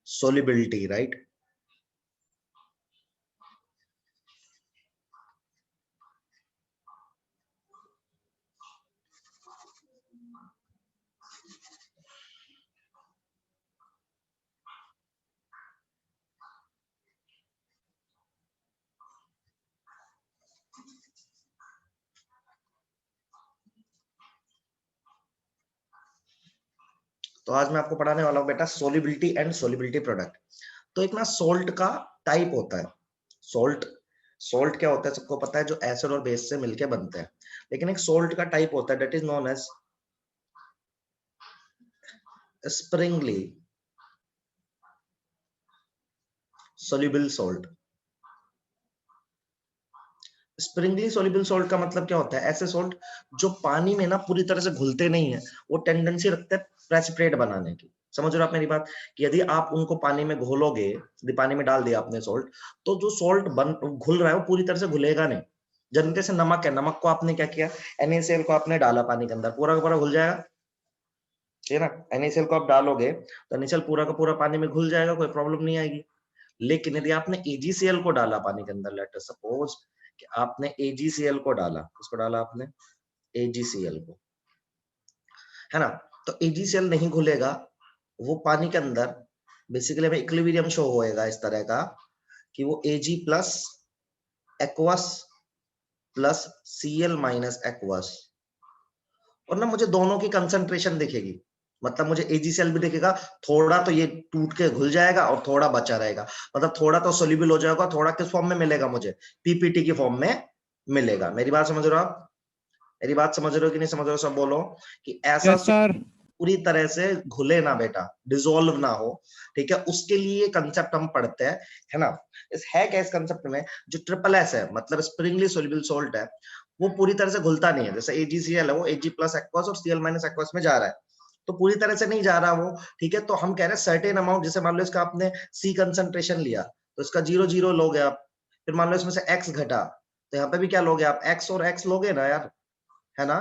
solubility, right? तो आज मैं आपको पढ़ाने वाला हूं बेटा सोलिबिलिटी एंड सोलिबिलिटी प्रोडक्ट। तो एक ना सोल्ट का टाइप होता है। सोल्ट सोल्ट क्या होता है सबको पता है, जो एसिड और बेस से मिलके बनते हैं। लेकिन एक सोल्ट का टाइप होता है that is known as sparingly soluble salt. Sparingly soluble salt का मतलब क्या होता है, ऐसे सोल्ट जो पानी में ना पूरी तरह से घुलते नहीं है, वो टेंडेंसी रखते हैं प्रेसिपिटेट बनाने की। समझ रहे हो आप मेरी बात, कि यदि आप उनको पानी में घोलोगे, यदि पानी में डाल दिया आपने सोल्ट, तो जो सोल्ट बन घुल रहा है वो पूरी तरह से घुलेगा नहीं। जब जैसे नमक है, नमक को आपने क्या किया, NaCl को आपने डाला पानी के अंदर, पूरा का पूरा घुल जाएगा, ठीक है ना। NaCl को आप डालोगे तो NaCl पूरा का पूरा पानी में घुल जाएगा, कोई प्रॉब्लम नहीं आएगी। लेकिन यदि आपने AgCl को डाला पानी के अंदर, लेट अस सपोज कि आपने AgCl को डाला, किसको डाला आपने, AgCl को, है ना। तो AgCl नहीं घुलेगा, वो पानी के अंदर बेसिकली हमें इक्विलिब्रियम शो होएगा इस तरह का कि वो Ag plus aqueous plus Cl minus aqueous, और ना मुझे दोनों की कंसंट्रेशन दिखेगी। मतलब मुझे AgCl भी दिखेगा, थोड़ा तो ये टूट के घुल जाएगा और थोड़ा बचा रहेगा। मतलब थोड़ा तो सोल्यूबल हो जाएगा, थोड़ा किस फॉर्म में मिलेगा मुझे, PPT की फॉर्म में मिलेगा। मेरी बात समझ रहे हो आप, मेरी बात समझ रहे हो कि नहीं समझ रहे हो, सब बोलो कि ऐसा पूरी तरह से घुले ना बेटा, डिसॉल्व ना हो, ठीक है। उसके लिए कंसेप्ट हम पढ़ते हैं, है ना। इस है क्या इस कंसेप्ट में, जो ट्रिपल एस है, मतलब स्प्रिंगली सोल्यूबल सोल्ट है, वो पूरी तरह से घुलता नहीं है। जैसे AgCl है, वो Ag प्लस एक्वस और Cl माइनस एक्वस में जा रहा है, तो पूरी तरह से नहीं जा रहा वो, ठीक है। तो हम कह रहे हैं सर्टेन अमाउंट, जैसे मान लो इसका आपने C कंसंट्रेशन लिया, तो इसका 0 0 लोगे आप, फिर मान लो इसमें से X घटा, तो यहाँ पे भी क्या लोगे आप, X और X लोगे ना यार, है ना।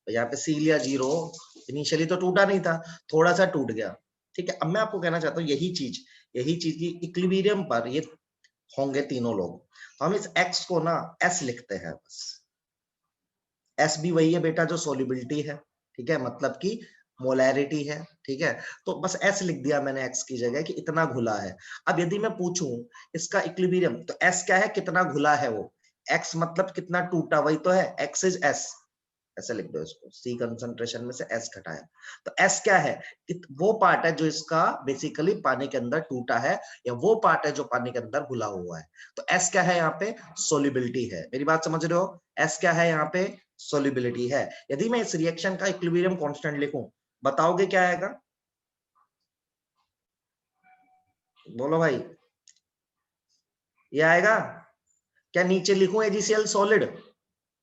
तो यहाँ पे C लिया 0, इनिशियली तो टूटा नहीं था, थोड़ा सा टूट गया, ठीक है। अब मैं आपको कहना चाहता हूँ यही चीज की इक्विलिब्रियम पर ये होंगे तीनों लोग, तो हम इस X को ना S लिखते हैं बस। S भी वही है बेटा जो सोल्युबिलिटी है, ठीक है, मतलब कि मोलैरिटी है, ठीक है। तो बस S लिख दिया मैंने X की जगह कि इतना घुला है। अब यदि मैं पूछूं इसका इक्विलिब्रियम, तो S क्या है, कितना घुला है वो, X मतलब कितना टूटा, वही तो है, X इज S, ऐसे लिख दो इसको, C कंसंट्रेशन में से S घटाया। तो S क्या है, वो पार्ट है जो इसका बेसिकली पानी के अंदर टूटा है, या वो पार्ट है जो पानी के अंदर घुला हुआ है। तो S क्या है यहाँ पे, सोल्युबिलिटी है। मेरी बात समझ रहे हो, S क्या है यहाँ पे, सोल्युबिलिटी है। यदि मैं इस रिएक्शन का इक्विलिब्रियम कांस्टेंट लिखूं, बताओगे क्या आएगा, बोलो भाई, ये आएगा क्या, नीचे लिखूं AgCl solid,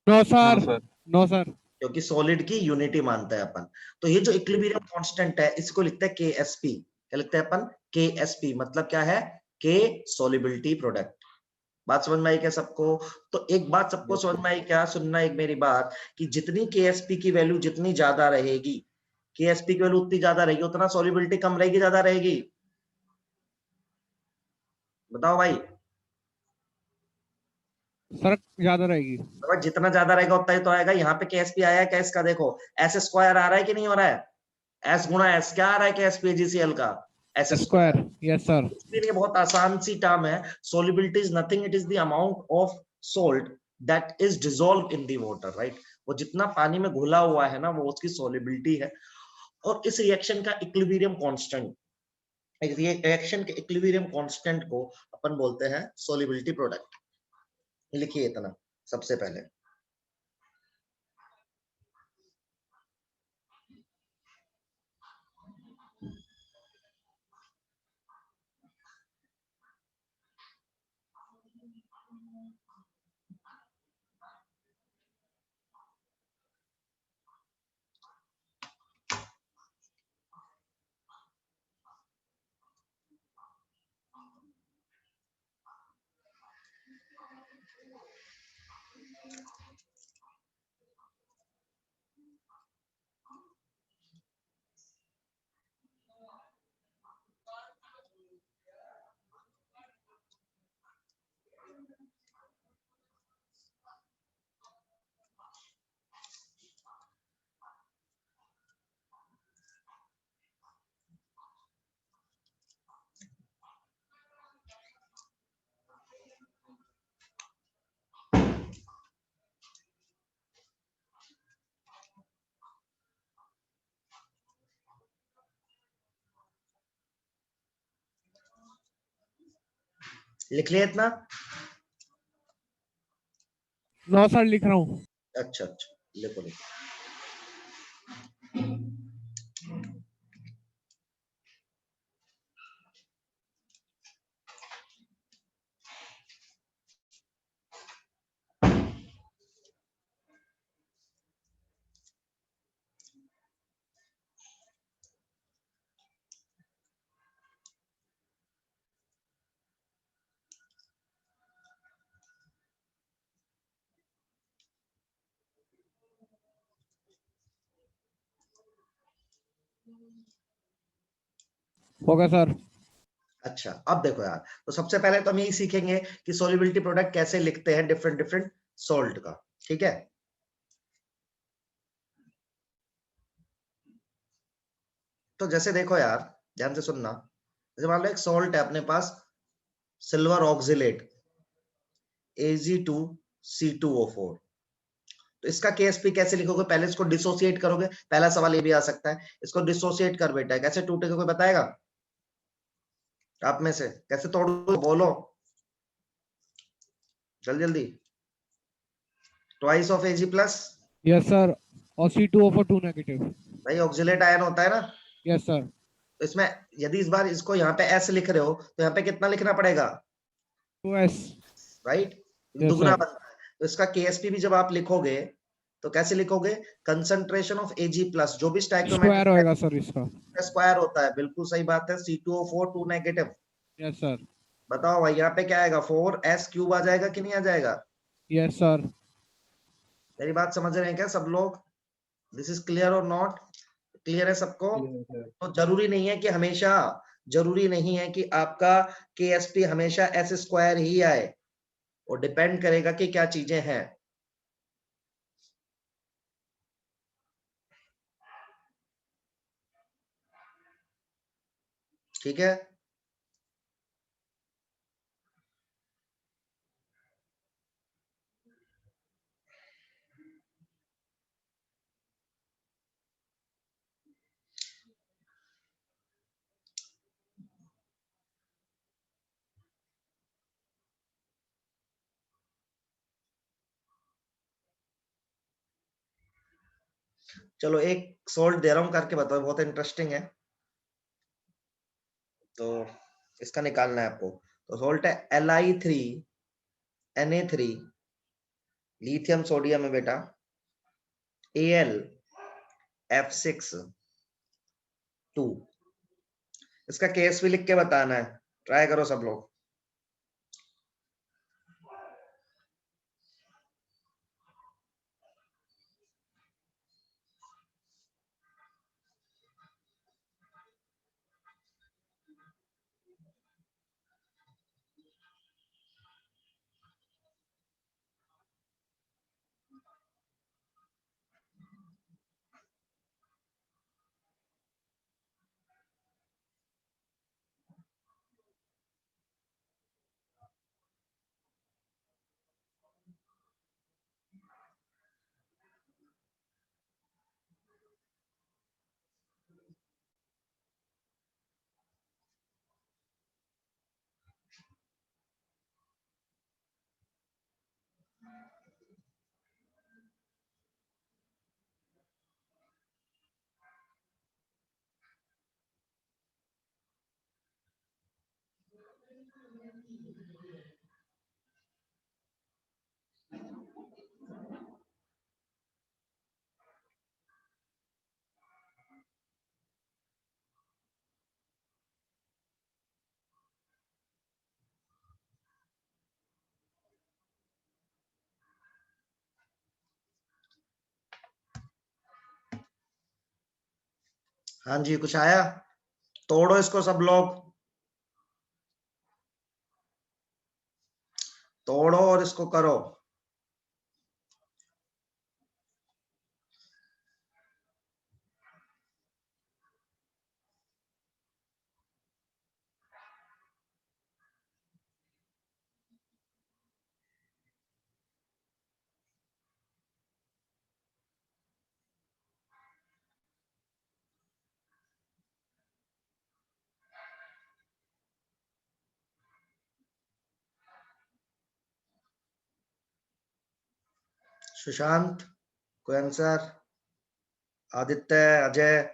no sir, no sir, क्योंकि सॉलिड की यूनिटी मानते हैं अपन। तो ये जो इक्विलिब्रियम कांस्टेंट है, इसको लिखते हैं KSP। क्या लिखते हैं अपन, KSP, मतलब क्या है, K सॉल्युबिलिटी प्रोडक्ट। बात समझ में आई क्या सबको। तो एक बात सबको समझ में आई क्या, सुनना एक मेरी बात, कि जितनी KSP की वैल्यू जितनी ज्यादा रहेगी, KSP की वैल्यू उतनी ज्यादा रहेगी, उतना सॉल्युबिलिटी कम रहेगी, ज्यादा रहेगी, बताओ भाई। सर ज्यादा रहेगी। तो जितना ज्यादा रहेगा उतना ही तो आएगा। यहाँ पे KSP आया है क्या इसका, देखो S स्क्वायर आ रहा है कि नहीं हो रहा है, S गुणा S क्या आ रहा है KSP AgCl का, S स्क्वायर। Yes sir. ये बहुत आसान सी टर्म है, solubility is nothing, it is the amount of salt that is dissolved in the water, right। वो जितना पानी में घुला हुआ है ना, वो उसकी solubility है। और इस रिएक्शन का इक्विलिब्रियम कांस्टेंट, रिएक्शन के इक्विलिब्रियम कांस्टेंट को अपन बोलते हैं solubility प्रोडक्ट। लिखिए इतना सबसे पहले, लिख लिया इतना? नो सर लिख रहा हूँ। अच्छा अच्छा, लिखो लिखो। हो गया सर। अच्छा, अब देखो यार, तो सबसे पहले तो हम यही सीखेंगे कि सोल्युबिलिटी प्रोडक्ट कैसे लिखते हैं डिफरेंट डिफरेंट सॉल्ट का, ठीक है? तो जैसे देखो यार, ध्यान से सुनना। जैसे मान लो एक सॉल्ट है अपने पास, सिल्वर ऑक्सिलेट Ag2C2O4। तो इसका केएसपी कैसे लिखोगे? पहले इसको डिसोसिएट करोगे। पहला सवाल ये भी आ सकता है, इसको डिसोसिएट कर बेटा, कैसे टूटेगा कोई बताएगा आप में से? कैसे तोड़ो बोलो जल्दी जल्दी। Twice of Ag plus, yes sir. और C2O4 2 नेगेटिव। भाई ऑक्सिलेट आयन होता है ना। Yes sir. तो इसमें यदि इस बार इसको यहाँ पे S लिख रहे हो तो यहाँ पे कितना लिखना पड़ेगा? 2S। राइट, यस दुगना सर। बनता है। तो इसका केएसपी भी जब आप लिखोगे तो कैसे लिखोगे? कंसंट्रेशन ऑफ Ag प्लस, जो भी स्क्वायर स्टैइक्रोमेट्रिक होएगा सर इसका। स्क्वायर होता है, बिल्कुल सही बात है। C2O4 2 negative. Yes sir. बताओ भाई यहाँ पे क्या आएगा? 4S क्यूब आ जाएगा कि नहीं आ जाएगा? Yes sir. मेरी बात समझ रहे हैं क्या सब लोग? दिस इज क्लियर और नॉट क्लियर है सबको? तो जरूरी नहीं है कि हमेशा, जरूरी नहीं है कि आपका केएसपी हमेशा एस स्क्वायर ही आए, वो डिपेंड करेगा कि क्या चीजें हैं। ठीक है, चलो एक सोल्ट दे रहा हूं, करके बताओ, बहुत इंटरेस्टिंग है। तो इसका निकालना है आपको। तो सोल्ट है Li3Na3, लिथियम सोडियम है बेटा, AlF6 2। इसका केस भी लिख के बताना है, ट्राई करो सब लोग। हाँ जी, कुछ आया? तोड़ो इसको सब लोग, तोड़ो और इसको करो। सुशांत, कोई आंसर? आदित्य, अजय?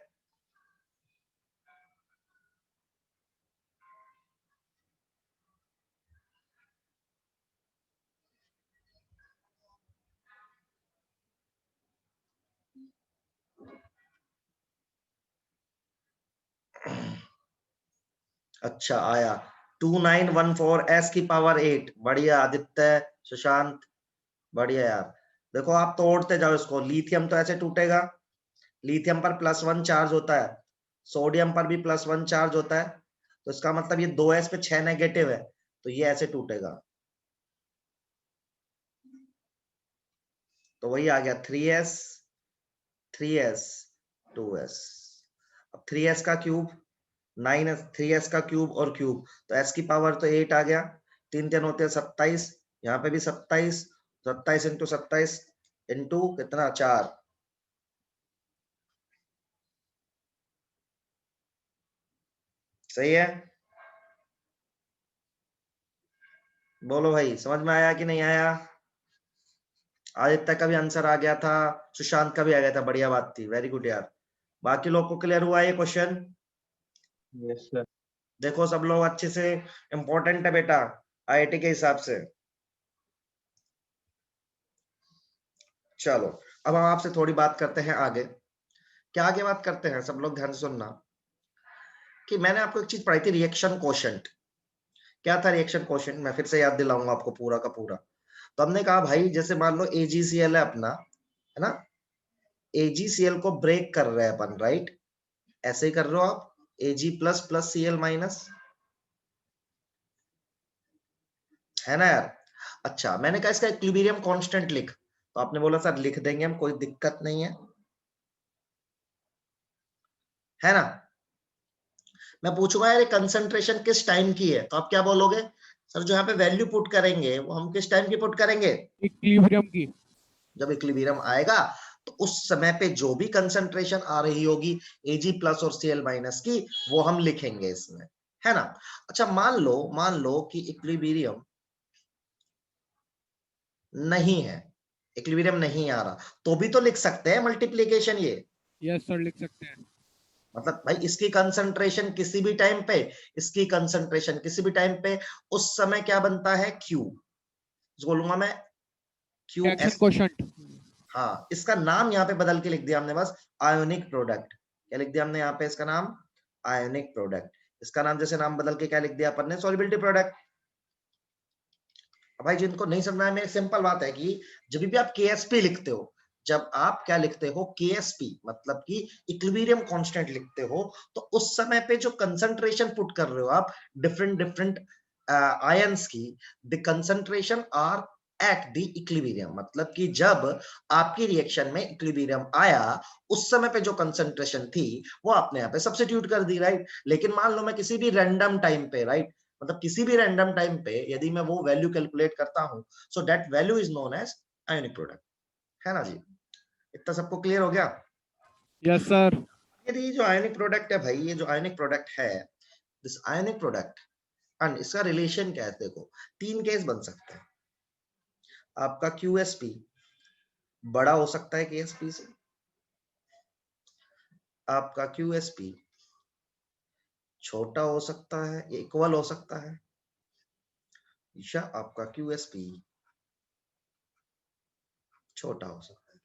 अच्छा आया 2914 s की पावर 8। बढ़िया आदित्य, सुशांत, बढ़िया यार। देखो आप तोड़ते जाओ इसको। लिथियम तो ऐसे टूटेगा, लिथियम पर +1 चार्ज होता है, सोडियम पर भी +1 चार्ज होता है, तो इसका मतलब ये 2s पे 6 नेगेटिव है, तो ये ऐसे टूटेगा। तो वही आ गया 3s 3s 2s। अब 3s का क्यूब 9, 3s का क्यूब और क्यूब, तो s की पावर तो 8 आ गया। 3 3 होते हैं 27, यहाँ पे भी 27, 27 इंटू 27 इंटू कितना 4। सही है? बोलो भाई, समझ में आया कि नहीं आया? आदित्य का भी आंसर आ गया था, सुशांत का भी आ गया था, बढ़िया बात थी, वेरी गुड यार। बाकी लोग को क्लियर हुआ ये क्वेश्चन? Yes sir. देखो सब लोग अच्छे से, इंपॉर्टेंट है बेटा आईआईटी के हिसाब से। चलो अब हम आपसे थोड़ी बात करते हैं आगे। क्या आगे बात करते हैं, सब लोग ध्यान से सुनना, कि मैंने आपको एक चीज पढ़ाई थी, रिएक्शन कोशेंट। क्या था रिएक्शन कोशेंट? मैं फिर से याद दिलाऊंगा आपको पूरा का पूरा। तो हमने कहा भाई जैसे मान लो AgCl है अपना, है ना, AgCl को ब्रेक कर रहे हैं अपन, राइट? ऐसे ही कर रहे हो आप, Ag plus plus Cl minus, है ना यार? अच्छा मैंने कहा इसका इक्विलिब्रियम कांस्टेंट लिख, तो आपने बोला सर लिख देंगे हम, कोई दिक्कत नहीं है ना? मैं पूछूंगा यार कंसंट्रेशन किस टाइम की है, तो आप क्या बोलोगे? सर जो यहाँ पे वैल्यू पुट करेंगे वो हम किस टाइम की पुट करेंगे? इक्विलिब्रियम की। जब इक्विलिब्रियम आएगा तो उस समय पे जो भी कंसंट्रेशन आ रही होगी Ag प्लस और Cl माइनस की, वो हम लिखेंगे इसमें, है ना? अच्छा मान लो कि इक्विलिब्रियम नहीं है, इक्विलिब्रियम नहीं आ रहा, तो भी तो लिख सकते हैं मल्टीप्लीकेशन ये। यस सर, लिख सकते हैं। मतलब भाई इसकी कंसंट्रेशन किसी भी टाइम पे, इसकी कंसंट्रेशन किसी भी टाइम पे, उस समय क्या बनता है? Q, बोलूंगा मैं रिएक्शन QS। कोशेंट। हाँ इसका नाम यहाँ पे बदल के लिख दिया हमने, बस आयोनिक प्रोडक्ट। क्या लिख दिया हमने यहाँ पे? इसका नाम आयोनिक प्रोडक्ट। इसका नाम जैसे नाम बदल के क्या लिख दिया अपन ने? Solubility product. भाई जिनको नहीं समझना है, मेरी सिंपल बात है कि जब भी आप KSP लिखते हो, जब आप क्या लिखते हो KSP मतलब कि इक्विलिब्रियम कांस्टेंट लिखते हो, तो उस समय पे जो कंसंट्रेशन पुट कर रहे हो आप डिफरेंट डिफरेंट आयंस की, the concentration are at the equilibrium, मतलब कि जब आपकी रिएक्शन में इक्विलिब्रियम आया, उस समय पे जो कंसंट्रेशन थी वो आपने यहाँ पे सब्स्टिट्यूट कर दी, राइट? लेकिन मान लो मैं किसी भी रैंडम टाइम पे, राइट, मतलब किसी भी रैंडम टाइम पे यदि मैं वो वैल्यू कैलकुलेट करता हूं, so that value is known as ionic product, है ना जी? इतना सबको क्लियर हो गया? Yes sir. यदि जो आयोनिक प्रोडक्ट है भाई, ये जो आयोनिक प्रोडक्ट है, दिस आयोनिक प्रोडक्ट एंड इसका रिलेशन क्या है? देखो 3 केस बन सकते हैं। आपका QSP बड़ा हो सकता है KSP से, आपका QSP छोटा हो सकता है, इक्वल हो सकता है, या आपका QSP छोटा हो सकता है।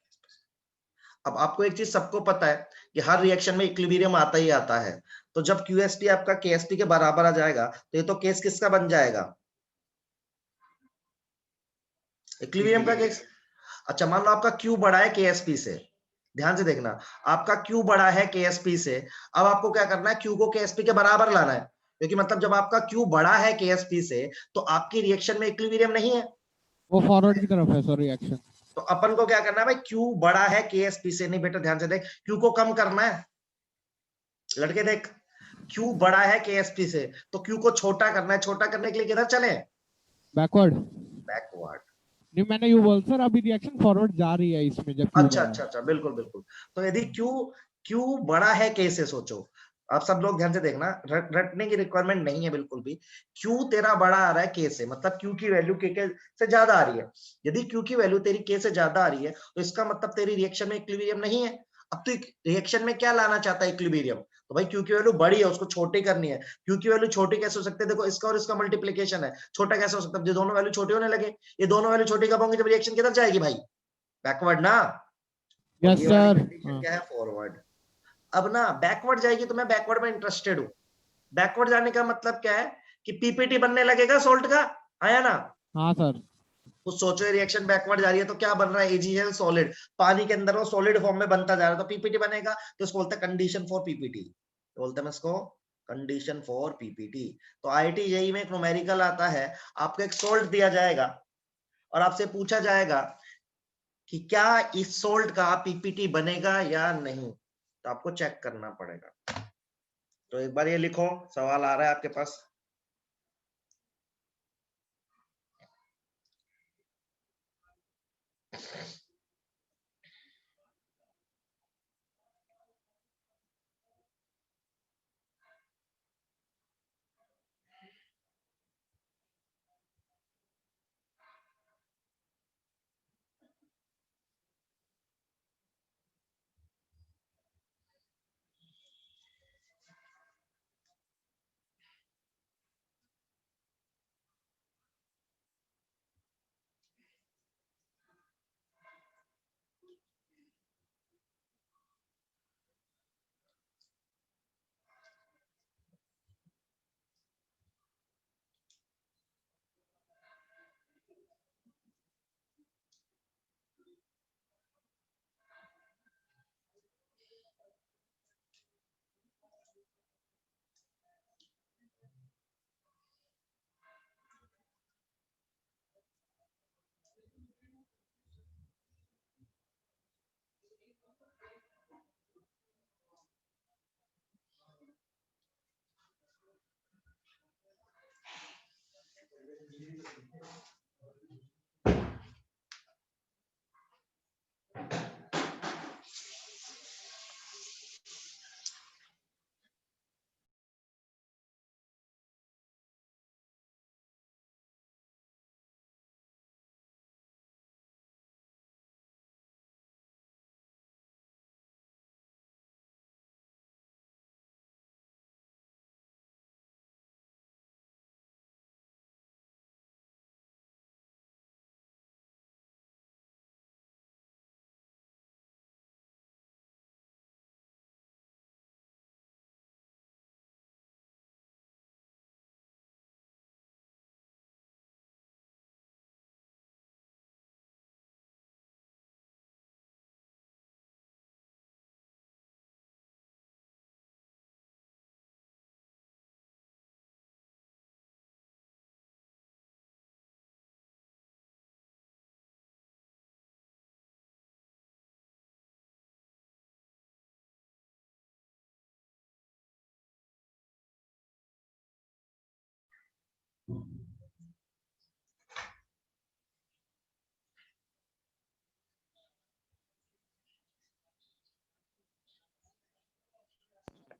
अब आपको एक चीज सबको पता है कि हर रिएक्शन में इक्विलिब्रियम आता ही आता है, तो जब QSP आपका KSP के बराबर आ जाएगा, तो ये तो केस किसका बन जाएगा? इक्विलिब्रियम का केस। अच्छा मान लो आपका Q बड़ा है KSP से, ध्यान से देखना, आपका Q बड़ा है KSP से, अब आपको क्या करना है? Q को KSP के बराबर लाना है, क्योंकि मतलब जब आपका Q बड़ा है KSP से, तो आपकी रिएक्शन में इक्विलिब्रियम नहीं है, वो फॉरवर्ड की तरफ है सर रिएक्शन। तो अपन को क्या करना है भाई? Q बड़ा है KSP से, नहीं बेटा ध्यान से देख, Q को कम करना है, लड़के देख, Q बड़ा है KSP से, तो Q को छोटा करना है, छोटा करने के लिए किधर चले? बैकवर्ड। बैकवर्ड। नहीं, मैंने यू बोल सर, अभी रिएक्शन फॉरवर्ड जा रही है इसमें जब Q अच्छा बड़ा है। अच्छा अच्छा, बिल्कुल बिल्कुल। तो यदि Q बड़ा है K से, सोचो आप सब लोग ध्यान से देखना, रटने की रिक्वायरमेंट नहीं है बिल्कुल भी। Q तेरा बड़ा आ रहा है K से, मतलब Q की वैल्यू K से ज्यादा आ रही है। यदि Q की वैल्यू तेरी K से ज्यादा आ रही है तो इसका मतलब तेरी रिएक्शन में इक्विलिब्रियम नहीं है। अब तू रिएक्शन में क्या लाना चाहता है, इक्विलिब्रियम। तो भाई Q की वैल्यू बड़ी है, उसको छोटी करनी है। Q की वैल्यू छोटी कैसे हो सकती है, देखो इसका और इसका मल्टीप्लीकेशन है, छोटा कैसे हो सकता है, ये दोनों वैल्यू छोटी होने लगे। ये दोनों वैल्यू छोटी कब होंगी, जब रिएक्शन किधर जाएगी भाई, बैकवर्ड ना। और यस ये वाली सर। कंडीशन क्या है, फॉरवर्ड। अब ना बैकवर्ड जाएगी तो मैं बैकवर्ड में इंटरेस्टेड हूं। बैकवर्ड जाने का मतलब क्या है कि पीपीटी बनने लगेगा सोल्ट का, आया ना। हाँ सर। तो सोचो रिएक्शन बैकवर्ड जा रही है तो क्या बन रहा है, एजीएल सॉलिड, पानी के अंदर वो सॉलिड फॉर्म में बनता जा रहा है, तो पीपीटी बनेगा, तो इसको बोलते हैं कंडीशन फॉर पीपीटी। तो बोलते हैं इसको कंडीशन फॉर पीपीटी। तो आईआईटी जेईई में एक न्यूमेरिकल आता है, आपको एक सोल्ट दिया जाएगा और आपसे पूछा जाएगा कि क्या इस सोल्ट का पीपीटी बनेगा या नहीं, तो आपको चेक करना पड़ेगा। तो एक बार ये लिखो, सवाल आ रहा है आपके पास।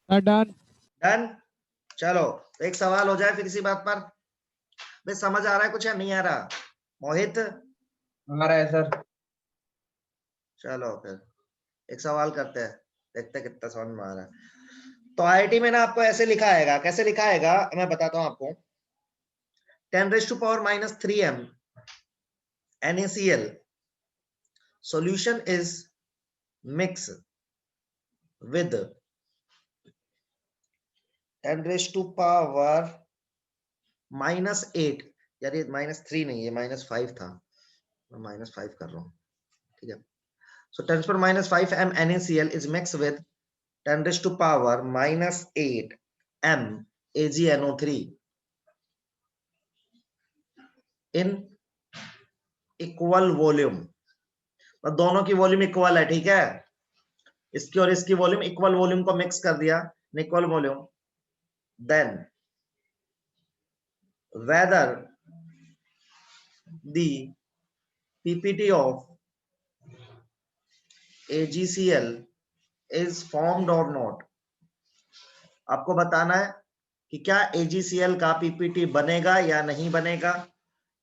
डन। डन। चलो तो एक सवाल हो जाए फिर इसी बात पर। भाई समझ आ रहा है कुछ या नहीं आ रहा, मोहित? आ रहा है सर। चलो फिर एक सवाल करते हैं, देखते हैं कितना समझ में आ रहा है। तो आईआईटी में ना आपको ऐसे लिखा आएगा, कैसे लिखा आएगा मैं बताता हूं आपको। 10⁻³ m NaCl solution is mixed with 10⁻⁻8। यार ये -3 नहीं, ये -5 था, मैं -5 कर रहा हूँ, ठीक है। So 10⁻⁵ m NaCl is mixed with 10⁻⁻8 m AgNO3 in equal volume. दोनों की वॉल्यूम इक्वल है, ठीक है। इसकी और इसकी वॉल्यूम इक्वल, वॉल्यूम को मिक्स कर दिया, equal volume. Then whether the ppt of AgCl is formed or not। आपको बताना है कि क्या AgCl का पीपीटी बनेगा या नहीं बनेगा।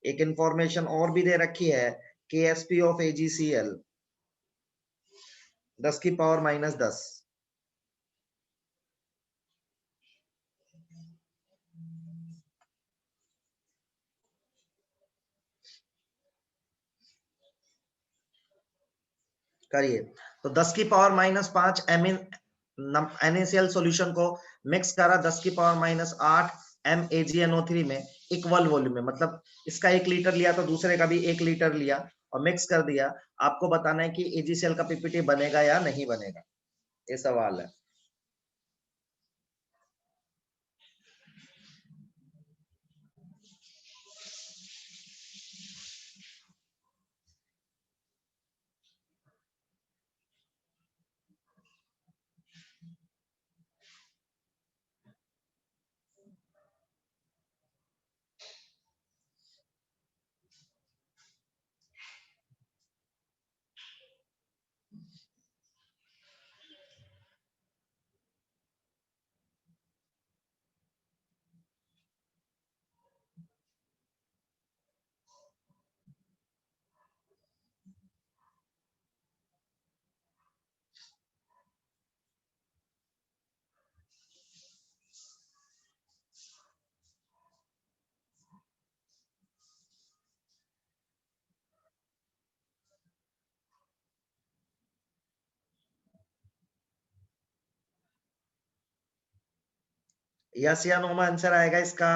एक इंफॉर्मेशन और भी दे रखी है, KSP ऑफ AgCl 10 की पावर -10। करिए। तो 10 की पावर -5 NaCl सॉल्यूशन को मिक्स करा 10 की पावर -8 MAgNO3 में इक्वल वॉल्यूम में, मतलब इसका 1 लीटर लिया तो दूसरे का भी 1 लीटर लिया और मिक्स कर दिया। आपको बताना है कि AgCl का पीपीटी बनेगा या नहीं बनेगा, ये सवाल है। यस या नो में आंसर आएगा इसका।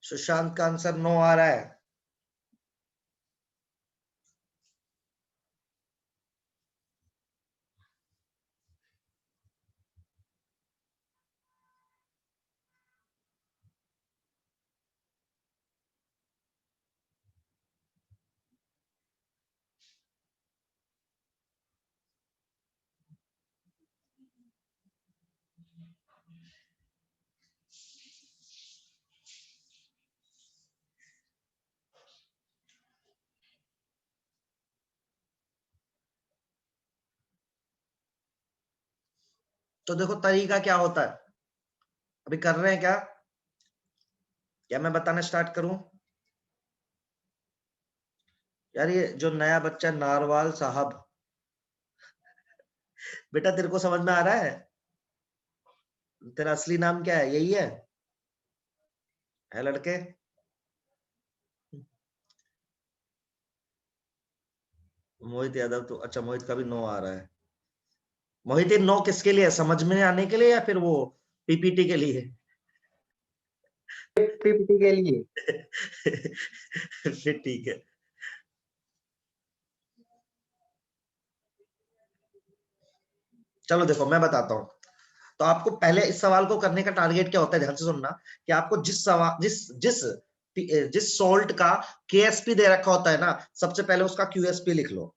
सुशांत का आंसर नो आ रहा है। तो देखो तरीका क्या होता है, अभी कर रहे हैं क्या, मैं बताना स्टार्ट करूं? यार ये जो नया बच्चा नारवाल साहब, बेटा तेरे को समझ में आ रहा है तेरा असली नाम क्या है? यही है लड़के? मोहित यादव, तो अच्छा मोहित का भी नो आ रहा है। मोहित, ये नो किसके लिए है, समझ में आने के लिए या फिर वो पीपीटी के लिए? पीपीटी के लिए। फिर ठीक है। चलो देखो मैं बताता हूँ। तो आपको पहले इस सवाल को करने का टारगेट क्या होता है, ध्यान से सुनना, कि आपको जिस सवाल जिस सॉल्ट का केएसपी दे रखा होता है ना, सबसे पहले उसका क्यूएसपी लिख लो।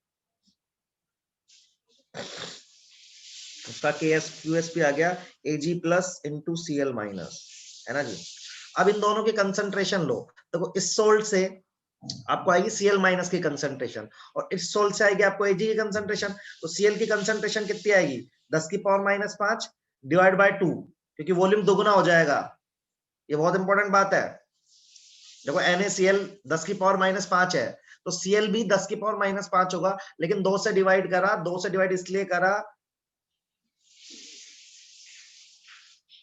उसका क्यूएसपी आ गया Ag+(Cl-), है ना जी। अब इन दोनों की कंसंट्रेशन लो। देखो इस सोल्ट से आपको आएगी Cl- की कंसंट्रेशन और इस सोल्ट से आएगी आपको Ag की कंसंट्रेशन। तो Cl की कंसंट्रेशन कितनी आएगी? 10 की पावर -5 डिवाइड बाय 2, क्योंकि वॉल्यूम दोगुना हो जाएगा। ये बहुत इंपॉर्टेंट बात है। देखो NaCl 10 की पावर -5 है, तो Cl भी 10 की पावर -5 होगा, लेकिन 2 से डिवाइड करा। 2 से डिवाइड इसलिए करा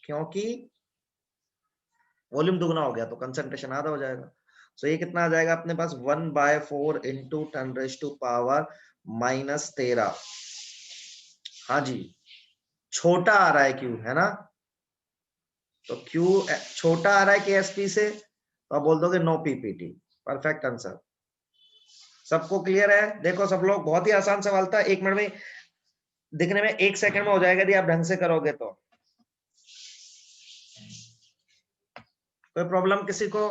क्योंकि वॉल्यूम दुगना हो गया, तो कंसंट्रेशन आधा हो जाएगा। सो ये कितना आ जाएगा अपने पास? 1/4 इंटू 10⁻⁻13। हाँ जी, छोटा आ रहा है क्यों, है ना? तो Q छोटा आ रहा है KSP से, तो आप बोल दोगे नो PPT। Perfect answer. सबको क्लियर है? देखो सब लोग, बहुत ही आसान सवाल था, 1 मिनट में दिखने में 1 सेकंड में हो जाएगा यदि आप ढंग से करोगे तो। कोई प्रॉब्लम किसी को?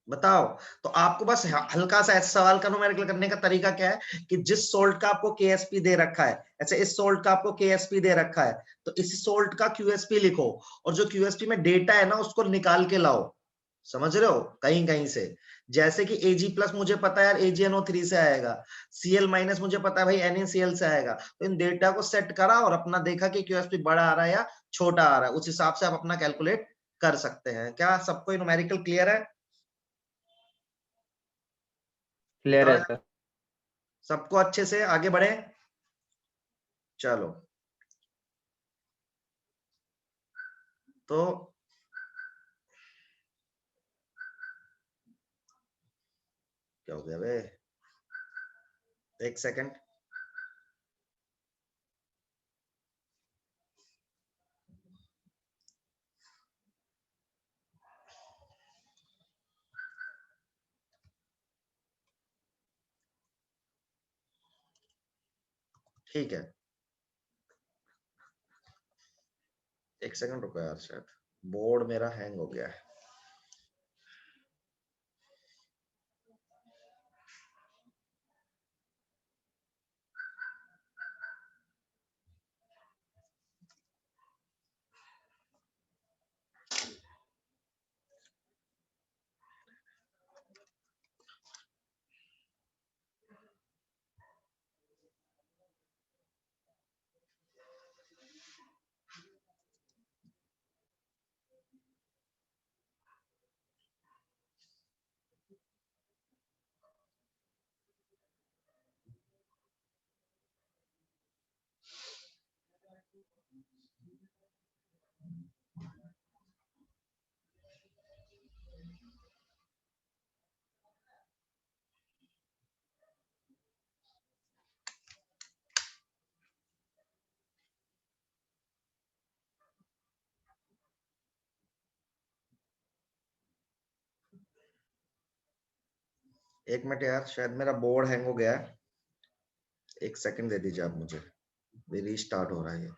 बताओ। तो आपको बस हल्का सा ऐसा सवाल का न्यूमेरिकल करने का तरीका क्या है कि जिस सोल्ट का आपको KSP दे रखा है, ऐसे इस सोल्ट का आपको KSP दे रखा है, तो इस सोल्ट का QSP लिखो, और जो QSP में डेटा है ना उसको निकाल के लाओ। समझ रहे हो? कहीं कहीं से, जैसे कि Ag+ मुझे पता है यार AgNO3 से आएगा, Cl- मुझे पता है भाई NaCl से आएगा, तो इन डेटा को सेट करा और अपना देखा कि QSP बड़ा आ रहा है या छोटा आ रहा है, उस हिसाब से आप अपना कैलकुलेट कर सकते हैं। क्या सबको न्यूमेरिकल क्लियर है? क्लियर बताओ है यार, सर। सबको अच्छे से आगे बढ़े। चलो, तो क्या हो गया बे? 1 सेकंड। ठीक है, 1 सेकंड रुको यार, शायद बोर्ड मेरा हैंग हो गया है। एक मिनट यार, शायद मेरा बोर्ड हैंग हो गया है। 1 सेकंड दे दीजिए आप मुझे, रीस्टार्ट हो रहा है ये।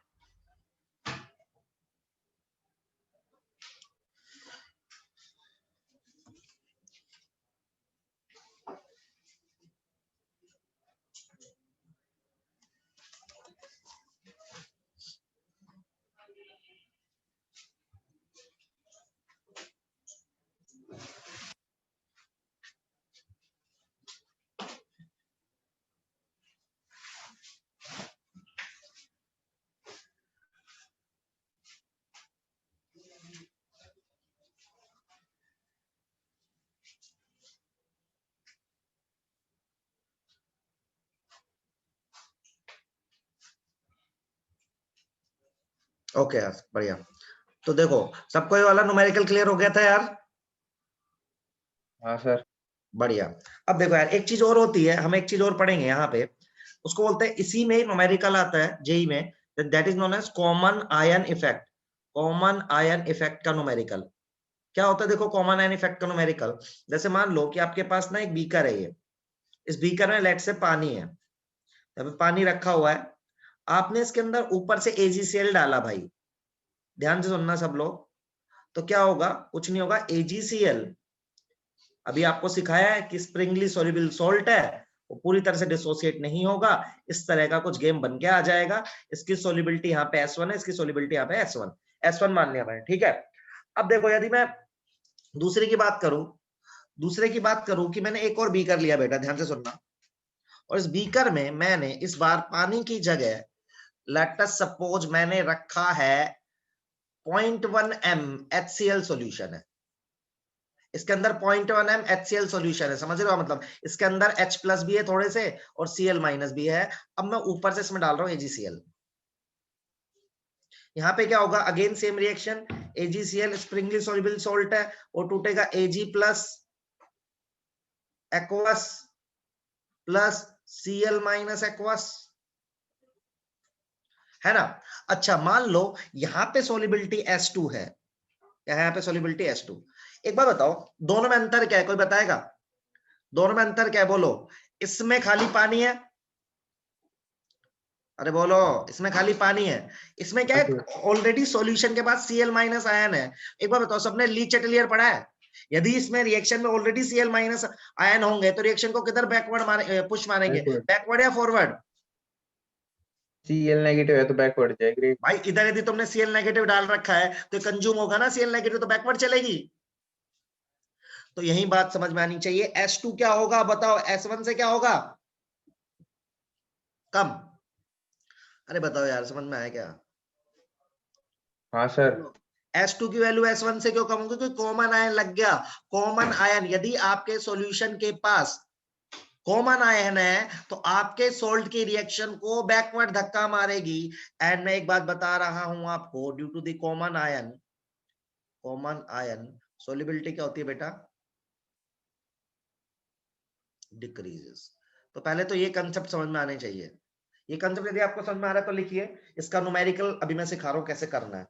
ओके यार, बढ़िया। तो देखो, सबको ये वाला न्यूमेरिकल क्लियर हो गया था यार? हाँ सर। बढ़िया। अब देखो यार, एक चीज और होती है, हम एक चीज और पढ़ेंगे यहाँ पे, उसको बोलते हैं, इसी में न्यूमेरिकल आता है जेई में, that is known as common ion effect. Common ion effect का न्यूमेरिकल क्या होता है? देखो, कॉमन आयन इफेक्ट का न्यूमेरिकल, जैसे मान लो कि आपके पास ना एक बीकर है, ये इस बीकर में लेट से पानी है, तब पानी रखा हुआ है, आपने इसके अंदर ऊपर से AgCl डाला भाई, ध्यान से सुनना सब लोग, तो क्या होगा? कुछ नहीं होगा। AgCl अभी आपको सिखाया है कि स्प्रिंगली सॉल्युबल सॉल्ट है, वो पूरी तरह से डिसोसिएट नहीं होगा, इस तरह का कुछ गेम बन के आ जाएगा। इसकी सॉल्युबिलिटी यहाँ पे S1 है, इसकी सॉल्युबिलिटी यहाँ पे S1 मान लिया मैंने, ठीक है। अब देखो, यदि मैं दूसरे की बात करूं कि मैंने एक और बीकर लिया, बेटा ध्यान से सुनना, और इस बीकर में मैंने इस बार पानी की जगह, लेट अस सपोज मैंने रखा है 0.1 m HCl सॉल्यूशन है, इसके अंदर 0.1 m HCl सॉल्यूशन है, समझ रहे हो? मतलब इसके अंदर H+ भी है थोड़े से और Cl- भी है। अब मैं ऊपर से इसमें डाल रहा हूं AgCl। यहाँ पे क्या होगा? Again same reaction, AgCl Sprüngli soluble salt है, वो टूटेगा Ag+ aqueous plus Cl- aqueous. है ना। अच्छा मान लो यहाँ पे सोलिबिलिटी S2 है, यहाँ पे सोलिबिलिटी S2। एक बार बताओ दोनों में अंतर क्या है, कोई बताएगा? दोनों में अंतर क्या है बोलो? इसमें खाली पानी है, अरे बोलो, इसमें खाली पानी है, इसमें क्या है ऑलरेडी सॉल्यूशन के पास Cl माइनस आयन है। एक बार बताओ, सबने ली चैटलियर पढ़ा है? यदि इसमें रिएक्शन में ऑलरेडी Cl माइनस आयन होंगे तो रिएक्शन को किधर बैकवर्ड मारे, पुश मारेंगे, बैकवर्ड या फॉरवर्ड? Cl नेगेटिव है तो बैकवर्ड जाएगी। भाई इधर यदि तुमने Cl नेगेटिव डाल रखा है तो कंज्यूम होगा ना, Cl नेगेटिव तो बैकवर्ड चलेगी। तो यही बात समझ में आनी चाहिए। S2 क्या होगा बताओ, S1 से क्या होगा? कम। अरे बताओ यार, समझ में आया क्या? हाँ सर। S2 की वैल्यू S1 से क्यों कम होगी? क्योंकि कॉमन आयन लग गया। कॉमन आयन यदि आपके सॉल्यूशन के पास कॉमन आयन है तो आपके सोल्ट की रिएक्शन को बैकवर्ड धक्का मारेगी। एंड मैं एक बात बता रहा हूं आपको, due to the common ion solubility क्या होती है बेटा? डिक्रीजेस। तो पहले तो ये कंसेप्ट समझ में आने चाहिए। ये कंसेप्ट यदि आपको समझ में आ रहा है तो लिखिए, इसका न्यूमेरिकल अभी मैं सिखा रहा हूं कैसे करना है।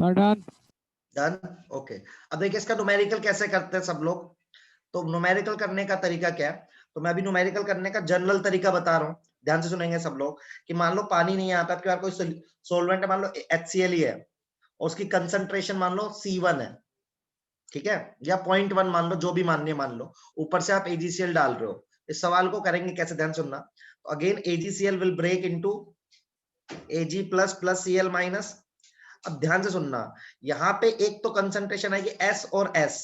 डन। Done, okay. अब देखिए इसका न्यूमेरिकल कैसे करते हैं सब लोग। तो न्यूमेरिकल करने का तरीका क्या है, तो मैं अभी न्यूमेरिकल करने का जनरल तरीका बता रहा हूँ, ध्यान से सुनेंगे सब लोग। कि मान लो पानी नहीं है यहाँ पे, आपके पास कोई सोलवेंट है, मान लो HCl ही है, और उसकी कंसंट्रेशन मान लो C1 है, ठीक है, या 0.1 मान लो, जो भी माननी है मान लो। ऊपर से आप AgCl डाल रहे हो। इस सवाल को करेंगे कैसे, ध्यान सुनना। तो again AgCl will break into Ag plus plus Cl minus. अब ध्यान से सुनना, यहाँ पे एक तो कंसंट्रेशन आएगी S और S।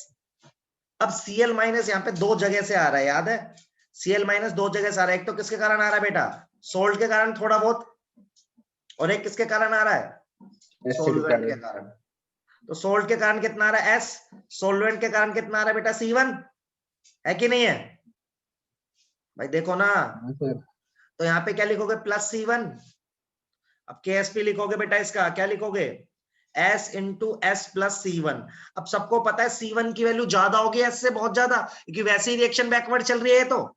अब Cl माइनस यहाँ पे दो जगह से आ रहा है, याद है? Cl माइनस दो जगह से आ रहा है, एक तो किसके कारण आ रहा है बेटा? सोल्ट के कारण थोड़ा बहुत, और एक किसके कारण आ रहा है? सोलवेंट के कारण। तो सोल्ट के कारण कितना आ रहा है? S। सोलवेंट के कारण कितना आ रहा है बेटा? C1। है कि नहीं है? भाई देखो ना, हाँ सर। तो यहाँ पे क्या लिखोगे? Plus C1। अब KSP लिखोगे बेटा, इसका क्या लिखोगे? S into S plus C1। अब सबको पता है C1 की वैल्यू ज्यादा होगी S से, बहुत ज्यादा, क्योंकि वैसे ही रिएक्शन बैकवर्ड चल रही है, तो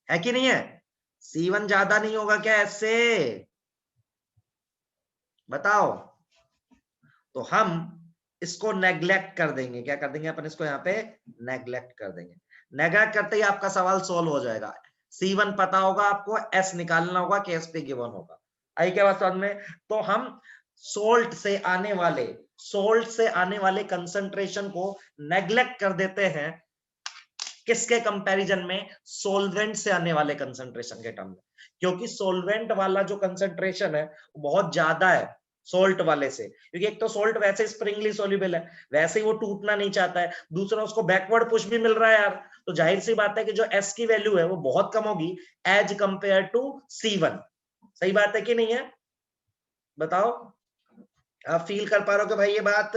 है कि नहीं है? C1 ज्यादा नहीं होगा क्या S से? बताओ। तो हम इसको नेग्लेक्ट कर देंगे, क्या कर देंगे अपन इसको यहाँ पे? नेग्लेक्ट कर देंगे। नेग्लेक्ट करते ही आपका सवाल सोल्व हो जाएगा। C1 पता होगा आपको, S निकालना होगा, KSP गिवन होगा। आई क्या बात समझ में? तो हम सोल्ट से आने वाले कंसंट्रेशन को नेग्लेक्ट कर देते हैं, किसके कंपैरिजन में? सोलवेंट से आने वाले कंसंट्रेशन के टर्म में। क्योंकि सोलवेंट वाला जो कंसंट्रेशन है बहुत ज्यादा है सोल्ट वाले से, क्योंकि एक तो सोल्ट वैसे स्प्रिंगली सोल्यूबल है, वैसे ही वो टूटना नहीं चाहता है, दूसरा उसको बैकवर्ड पुश भी मिल रहा है यार। तो जाहिर सी बात है कि जो S की वैल्यू है वो बहुत कम होगी एज कंपेयर टू C1। सही बात है कि नहीं है? बताओ, आप फील कर पा रहे हो कि भाई ये बात?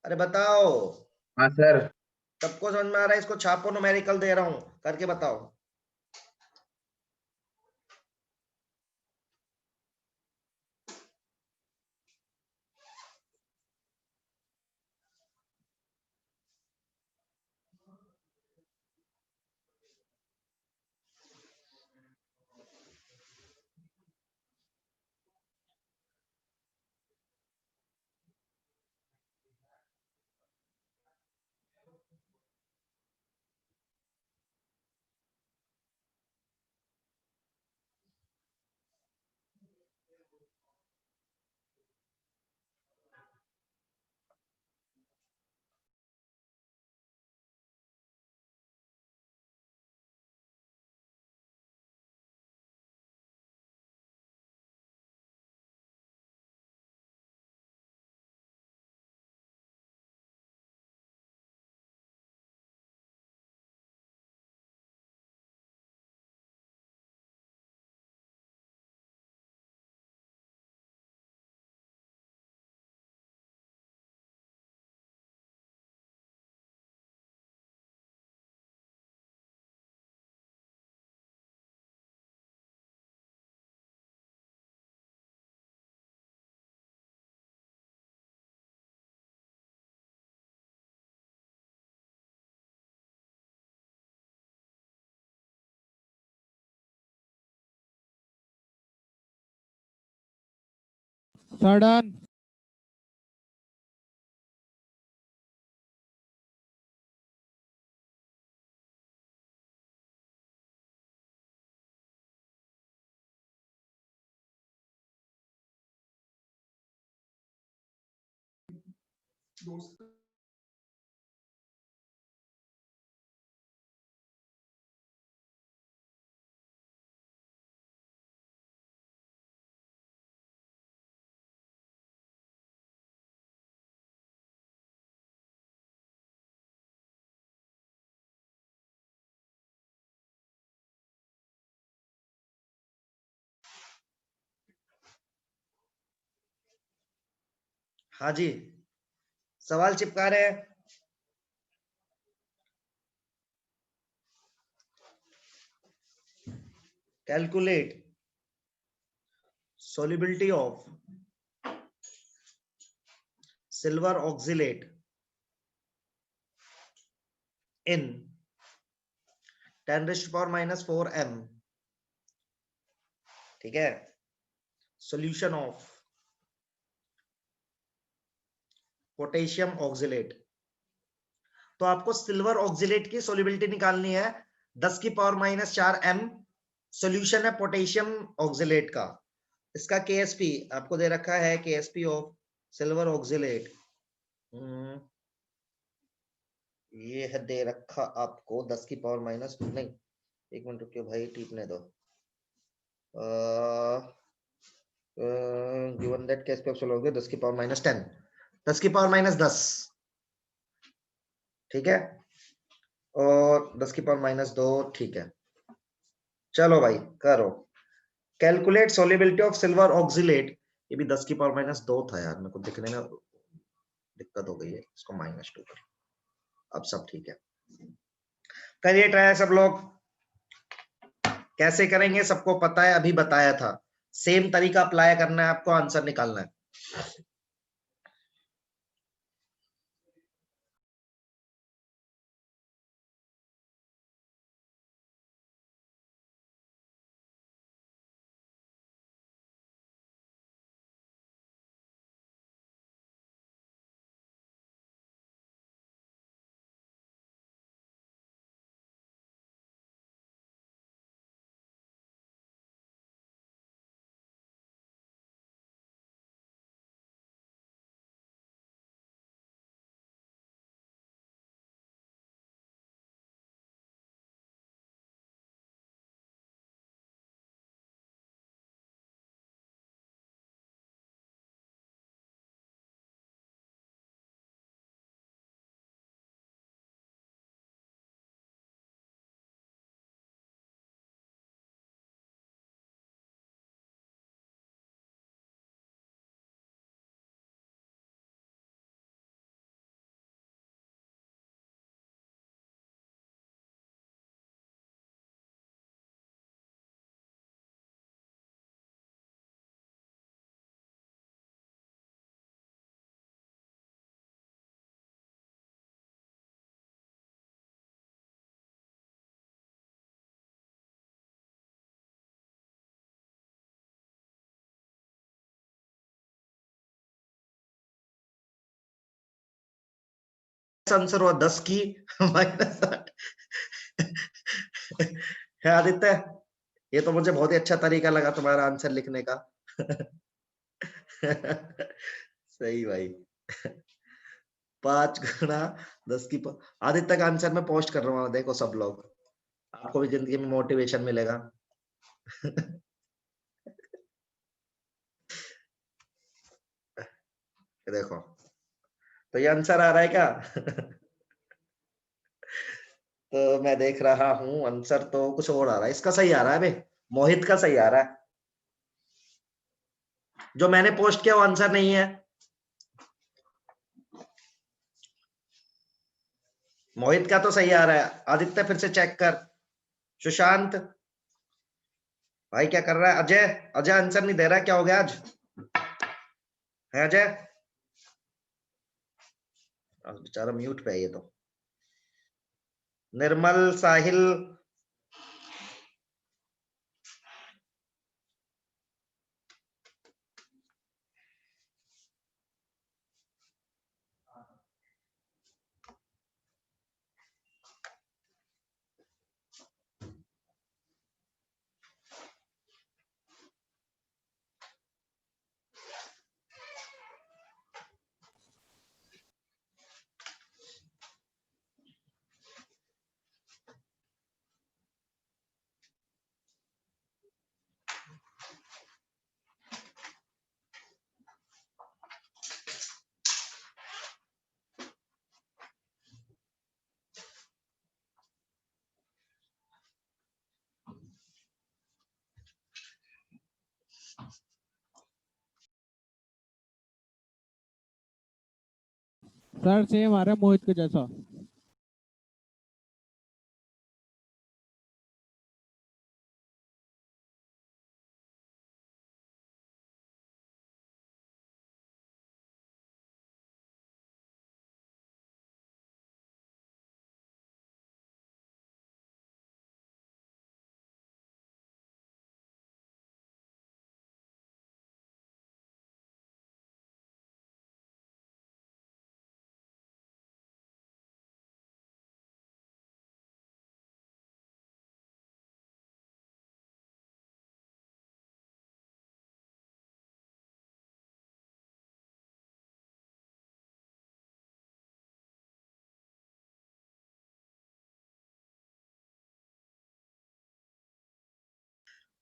अरे बताओ, हाँ सर। सबको समझ में आ रहा है? इसको छापो, न्यूमेरिकल दे रहा हूं, करके बताओ। Sir, done. हाँ जी, सवाल चिपका रहे हैं। Calculate solubility of silver oxalate in 10⁻⁻⁴ m, ठीक है, solution of पोटेशियम ऑक्सिलेट। तो आपको सिल्वर ऑक्सिलेट की सोल्युबिलिटी निकालनी है 10⁻⁻⁴ m, सॉल्यूशन है पोटेशियम ऑक्सिलेट का। इसका केएसपी आपको दे रखा है, केएसपी ऑफ सिल्वर ऑक्सिलेट ये है दे रखा आपको 10⁻⁻, नहीं, एक मिनट रुकिए भाई, टीपने दो। Given that Ksp of silver 10⁻⁻10, 10⁻⁻10, ठीक है, और 10⁻⁻2, ठीक है। चलो भाई करो, calculate solubility of silver oxalate, ये भी 10⁻⁻2 था यार, मेरे को दिखने में दिक्कत हो गई है, इसको -2 कर, अब सब ठीक है। करिए ट्राई सब लोग, कैसे करेंगे सबको पता है, अभी बताया था, सेम तरीका अप्लाई करना है आपको, आंसर निकालना है। आंसर हुआ 10 की -8 है आदित्य, ये तो मुझे बहुत ही अच्छा तरीका लगा तुम्हारा आंसर लिखने का। सही भाई, 5 × 10⁻। आदित्य का आंसर मैं पोस्ट कर रहा हूँ, देखो सब लोग, आपको भी जिंदगी में मोटिवेशन मिलेगा। देखो, तो ये आंसर आ रहा है क्या? तो मैं देख रहा हूं आंसर तो कुछ और आ रहा है, इसका सही आ रहा है भाई, मोहित का सही आ रहा है, जो मैंने पोस्ट किया वो आंसर नहीं है। मोहित का तो सही आ रहा है, आदित्य फिर से चेक कर, सुशांत भाई क्या कर रहा है, अजय, अजय आंसर नहीं दे रहा है, क्या हो गया आज है अजय? बेचारा म्यूट पे है ये तो। निर्मल, साहिल, सर सेम आ रहा है मोहित के जैसा।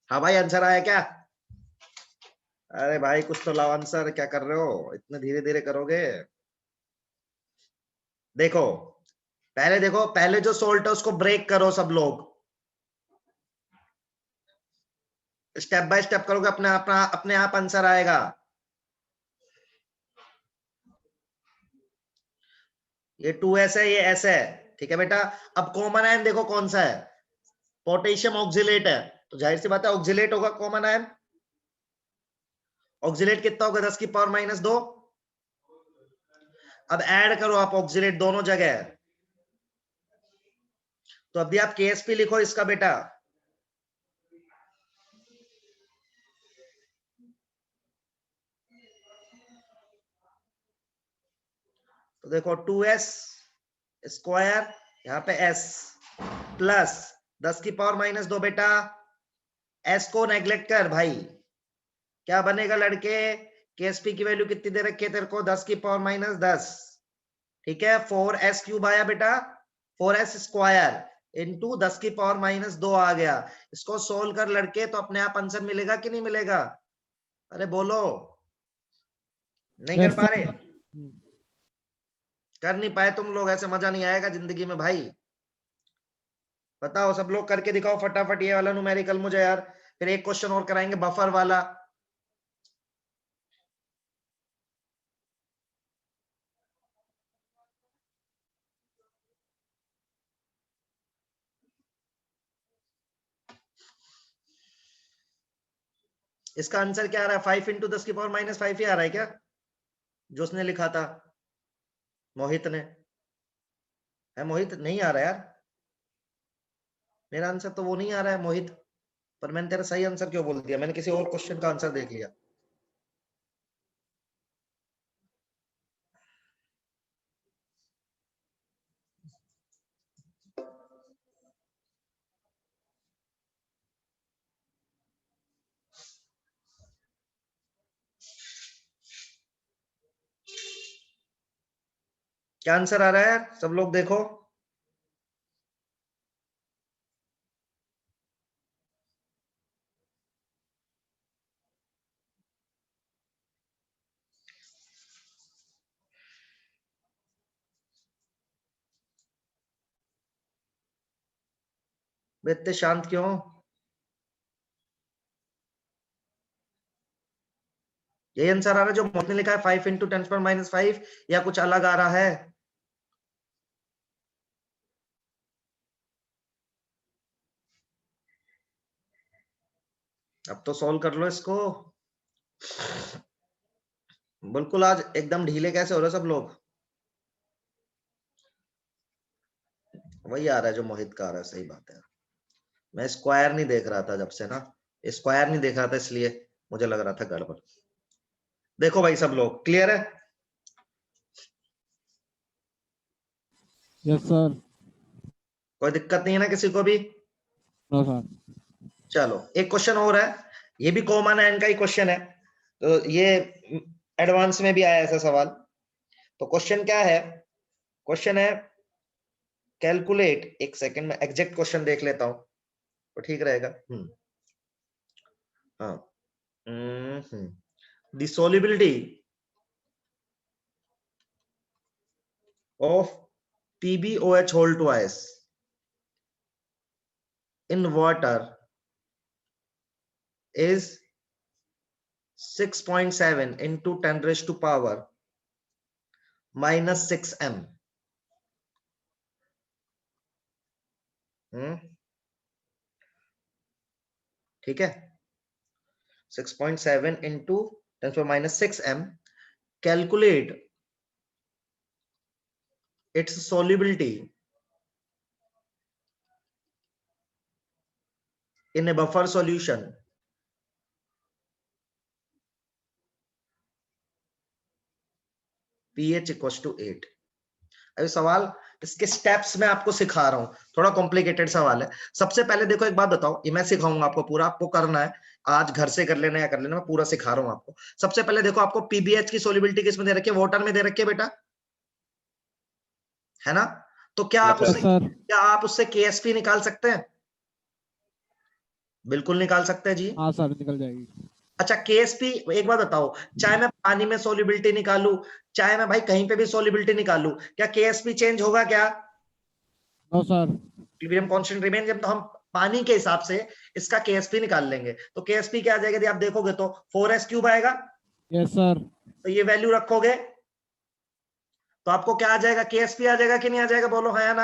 हाँ भाई, आंसर आया क्या? अरे भाई कुछ तो लाओ आंसर, क्या कर रहे हो, इतने धीरे धीरे करोगे? देखो, पहले जो सोल्ट है उसको ब्रेक करो सब लोग। स्टेप बाय स्टेप करोगे, अपने आप आंसर आएगा। ये 2s है, ये s है, ठीक है बेटा। अब कॉमन आयन देखो कौन सा है, पोटेशियम ऑक्सिलेट है, तो जाहिर सी बात है ऑक्सिलेट होगा कॉमन आयन। ऑक्सिलेट कितना होगा, 10 की पावर -2। अब ऐड करो आप ऑक्सिलेट दोनों जगह, तो अभी आप KSP लिखो इसका बेटा। तो देखो 2s स्क्वायर, यहाँ पे s प्लस 10 की पावर -2 बेटा। s को नेग्लेक्ट कर भाई, क्या बनेगा लड़के? KSP की वैल्यू कितनी दे रखी है तेरे को, 10 की पावर -10, ठीक है। 4s क्यूब आया बेटा, 4s स्क्वायर इंटू 10 की पावर -2 आ गया। इसको सोल्व कर लड़के, तो अपने आप आंसर मिलेगा कि नहीं मिलेगा? अरे बोलो, नहीं कर यस पा रहे? सर। कर नहीं पाए तुम लोग, ऐसे मजा नहीं आएगा जिंदगी में भाई। बताओ सब लोग करके दिखाओ फटाफट ये वाला न्यूमेरिकल मुझे यार, फिर एक क्वेश्चन और कराएंगे बफर वाला। इसका आंसर क्या आ रहा है? 5 इंटू 10 की पावर -5 ही आ रहा है क्या, जो उसने लिखा था मोहित ने? है मोहित? नहीं आ रहा यार, मेरा आंसर तो वो नहीं आ रहा है मोहित। पर मैंने तेरा सही आंसर क्यों बोल दिया, मैंने किसी और क्वेश्चन का आंसर देख लिया। क्या आंसर आ रहा है यार, सब लोग देखो। वे इतने शांत क्यों? यही आंसर आ रहा है जो मोहित ने लिखा है, 5 इंटू 10⁻⁵, या कुछ अलग आ रहा है? अब तो सॉल्व कर लो इसको। बिल्कुल आज एकदम ढीले कैसे हो रहे सब लोग? वही आ रहा है जो मोहित का आ रहा है, सही बात है। मैं स्क्वायर नहीं देख रहा था जब से ना, स्क्वायर नहीं देख रहा था, इसलिए मुझे लग रहा था गड़बड़। देखो भाई सब लोग क्लियर है? Yes sir. कोई दिक्कत नहीं है ना किसी को भी? No sir. चलो एक क्वेश्चन और है, ये भी कॉमन है, इनका ही क्वेश्चन है, तो ये एडवांस में भी आया ऐसा सवाल। तो क्वेश्चन क्या है? क्वेश्चन है कैलकुलेट, एक सेकंड में एग्जैक्ट क्वेश्चन देख लेता हूं तो ठीक रहेगा। हाँ, the solubility of PbOH whole twice in water is 6.7 into 10 raised to power -6m। ठीक है, 6.7 into 10⁻⁶m। Calculate its solubility in a buffer solution pH = 8। अभी सवाल इसके स्टेप्स में आपको सिखा रहा हूं, थोड़ा कॉम्प्लिकेटेड सवाल है। सबसे पहले देखो, एक बात बताओ, ये मैं सिखाऊंगा आपको पूरा, आपको करना है, आज घर से कर लेना या कर लेना, मैं पूरा सिखा रहा हूं आपको। सबसे पहले देखो, आपको पीबीएच की सोलिबिलिटी किसमें दे रखी है? वाटर में दे रखी है बेटा, है ना? तो क्या आप Yes, यस सर। क्या आप उससे केएसपी निकाल सकते हैं? बिल्कुल निकाल सकते हैं जी। हाँ सर, निकल जाएगी। अच्छा, केएसपी, एक बात बताओ, चाहे मैं पानी में सोलिबिलिटी निकालू, चाहे मैं भाई कहीं पे भी सोलिबिलिटी निकालू, क्या केएसपी चेंज होगा क्या? No sir. Equilibrium constant remain. जब तो हम पानी के हिसाब से इसका केएसपी निकाल लेंगे, तो केएसपी क्या आ जाएगा? यदि आप देखोगे तो 4s³ आएगा। Yes sir. तो ये वैल्यू रखोगे तो आपको क्या आ जाएगा? केएसपी आ जाएगा कि नहीं आ जाएगा? बोलो हाँ या ना।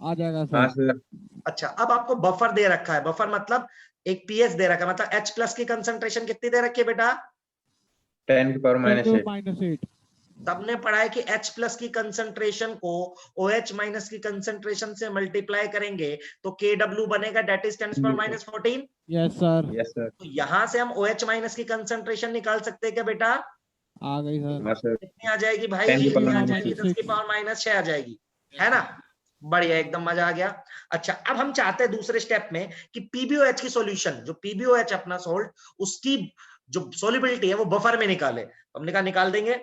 आ जाएगा हाँ सर। सर। अच्छा, अब आपको बफर दे रखा है। बफर मतलब एक पीएच दे रखा है, मतलब H+ की कंसंट्रेशन कितनी दे रखी है बेटा? 10⁻⁸ -8। सबने पढ़ा है कि H+ की कंसंट्रेशन को OH- की कंसंट्रेशन से मल्टीप्लाई करेंगे तो KW बनेगा, that is 10⁻14। Yes sir. Yes sir. तो यहां से हम OH- की कंसंट्रेशन निकाल सकते हैं क्या बेटा? आ गई सर। हाँ सर। कितनी आ जाएगी भाई? 10⁻⁶ 10⁻⁶ आ जाएगी, है ना? बढ़िया, एकदम मजा आ गया। अच्छा, अब हम चाहते हैं दूसरे स्टेप में कि पीबीओएच की सॉल्यूशन, जो पीबीओएच अपना सोल्ट, उसकी जो सोल्युबिलिटी है वो बफर में निकाले। हमने कहा निकाल देंगे।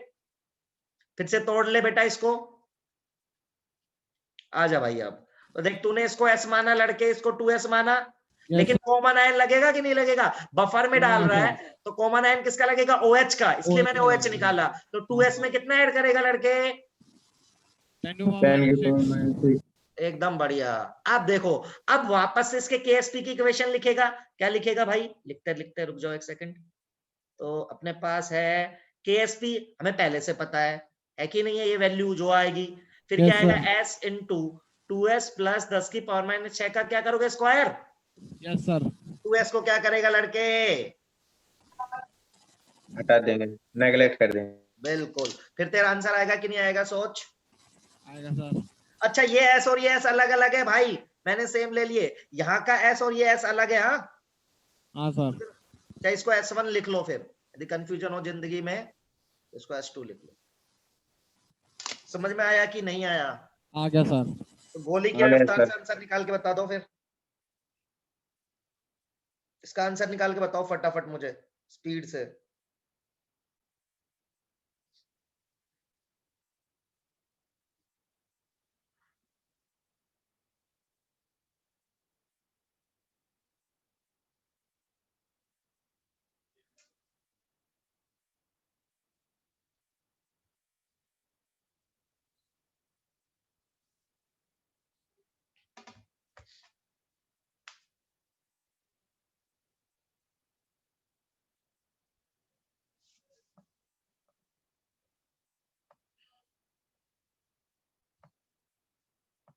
फिर से तोड़ ले बेटा इसको, आ जा भाई। अब तो देख, तूने इसको एस माना लड़के, इसको 2s माना, यस लेकिन कॉमन आयन लगेगा कि नहीं लगेगा? बफर में डाल रहा है तो कॉमन आयन किसका लगेगा? OH का, इसलिए मैंने OH निकाला। तो 2s में कितना ऐड करेगा लड़के? 10⁻⁶ एकदम बढ़िया। अब देखो, अब वापस से इसके केएसपी की इक्वेशन लिखेगा। क्या लिखेगा भाई? लिखते लिखते रुक जाओ एक सेकंड। तो अपने पास है केएसपी, हमें पहले से पता है कि नहीं है? ये वैल्यू जो आएगी, फिर Yes, क्या आएगा? sir. s into 2s plus 10⁻⁶ का क्या करोगे? स्क्वायर। Yes sir. 2s को क्या करेगा लड़के? हटा देंगे, नेगलेक्ट कर देंगे। बिल्कुल। फिर तेरा आंसर आएगा कि नहीं आएगा? सोच। आएगा सर। अच्छा, ये s और ये s अलग अलग है भाई, मैंने सेम ले लिए। यहाँ का s और ये s अलग है। हाँ हाँ सर। चाहे इसको S1 लिख लो, फिर यदि कंफ्यूजन हो जिंदगी में इसको S2 लिख लो। समझ में आया कि नहीं आया? आ गया सर। तो गोली के आ गया रफ्तार सर। से आंसर निकाल के बता दो। फिर इसका आंसर निकाल के बताओ फटाफट मुझे, स्पीड से।